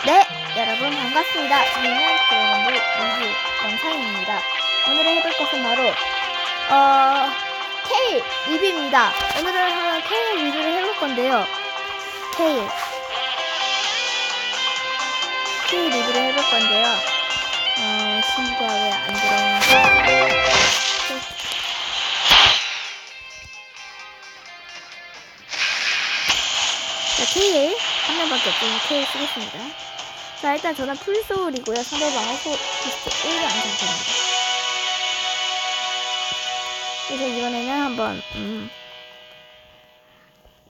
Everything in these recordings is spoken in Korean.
네, 여러분 반갑습니다. 저희는 드래곤볼 리뷰 영상입니다. 오늘은 해볼 것은 바로 케일 리뷰입니다. 오늘은 케일 리뷰를 해볼 건데요. 케일 리뷰를 해볼 건데요. 친구가 왜 안 들어오는지. 자, 케일 한 명밖에 없으니 케일 쓰겠습니다. 자, 일단 저는 풀소울이고요. 상대방은 코스트 1이 안 상태입니다. 그래서 이번에는 한번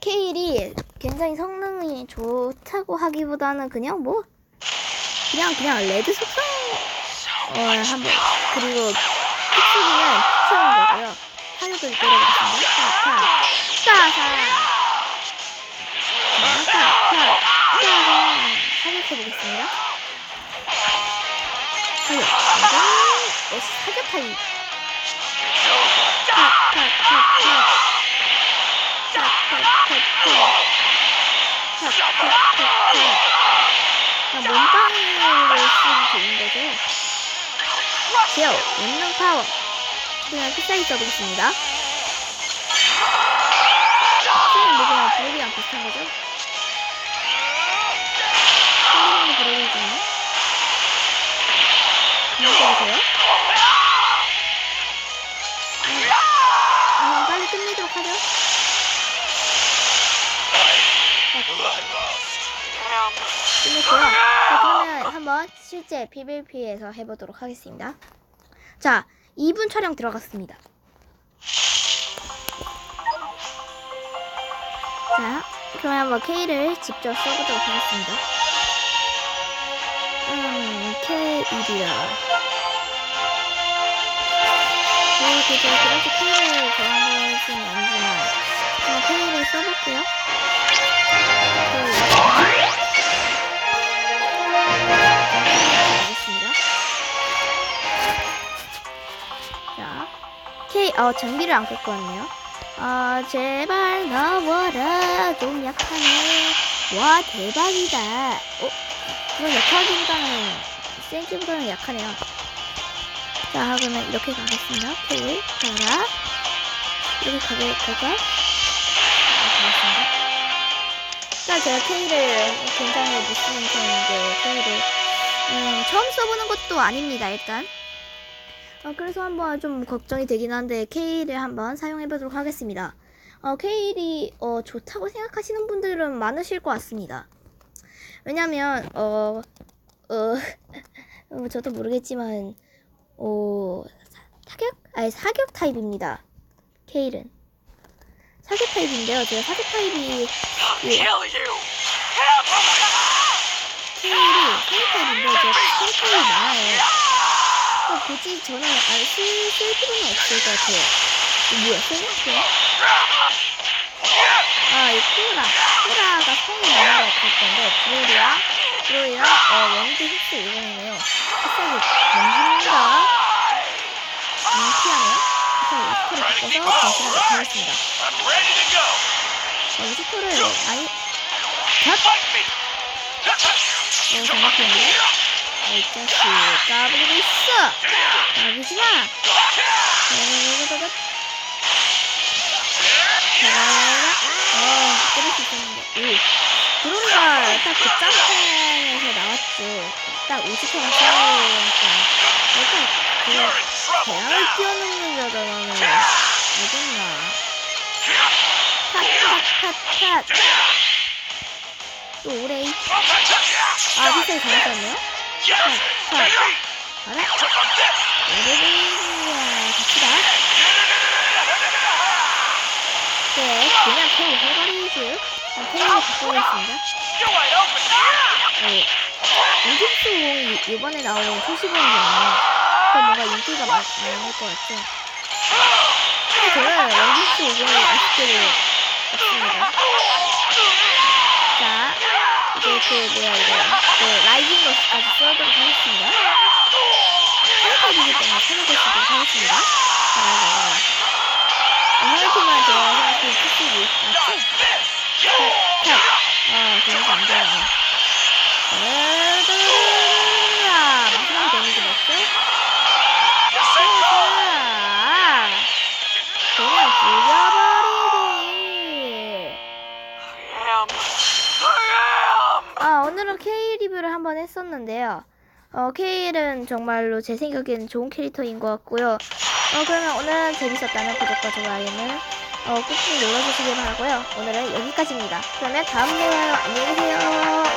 케일이 굉장히 성능이 좋다고 하기보다는 그냥 레드 속성 한번, 그리고 픽스기는 피치하는 거고요. 타격을 때려보겠습니다. 사격해보겠습니다. 사격 타입. 몸빵을 쓰면 좋은 거죠. 제어, 원능 파워. 그냥 필살기 써보겠습니다. 그냥 브로리랑 비슷한 거죠? 브로리잖아요? 안녕하세요. 빨리 끝내도록 하죠. 끝냈고요. 자, 그러면 한번 실제 PVP에서 해보도록 하겠습니다. 자, 2분 촬영 들어갔습니다. 자, 그러면 한번 K를 직접 써보도록 하겠습니다. K1이야. 그렇게 K를 좋아하시는 아니지만 그냥 K를 써볼게요. 알겠습니다. 자, K, 장비를 안 끌 것 같네요. 제발 나와라. 좀 약하네. 와, 대박이다. 이건 약하기보다는 센치보다는 약하네요. 자, 그러면 이렇게 가겠습니다. K를 가라. 이렇게 갈까요? 고맙습니다. 자, 제가 K를 굉장히 못 쓰는 편인데 K를 처음 써보는 것도 아닙니다. 일단 그래서 한번 좀 걱정이 되긴 한데 K를 한번 사용해보도록 하겠습니다. K이 좋다고 생각하시는 분들은 많으실 것 같습니다. 왜냐면 저도 모르겠지만 사격 타입입니다. K는 사격 타입인데요. 제가 사격 타입이 K이 사격 타입인데 제가 사격 타입이 많아요. 굳이 저는 쓸 필요는 없을 것 같아요. 뭐야, 생각해요? 이 쿠라가 성이 많은 것 같을 건데, 브로리랑 원기 흡수 50이네요. 햇살이 던집니다. 피하네요. 그래서 스토를 바꿔서 전신하게 하겠습니다. 스토를 정확했네. 이 자식, 까불고 있어! 까불지 마! 때릴 수 있었는데. 브로리가 딱 그 짬판에서 나왔죠. 딱 50회가 싸우니까. 일단, 대학을 뛰어넘는 여자는, 알겠나. 탓. 또 오레이. 비싸게 잘했었네요? 알아? 오레이야, 갑시다. 네, 그냥 K를 해버리지. K를 바꾸겠습니다. 인기수 이번에 나온 초시공이잖아요. 또 뭔가 인기가 많을 것 같죠. 저는 원기수 50이 아쉽게도 없습니다. 자, 이제 라이징 러시까지 써도록 하겠습니다. 사격이기 때문에 사격을 하겠습니다. 하이팅만 제가 생각해 치시기 맞죠? 그래서 안 돼요. 오늘은 K 리뷰를 한번 했었는데요. K는 정말로 제 생각에는 좋은 캐릭터인 것 같고요. 그러면 오늘 재밌었다면 구독과 좋아요는 꾹꾹 눌러주시기 바라고요. 오늘은 여기까지입니다. 그러면 다음에 봐요. 안녕히 계세요.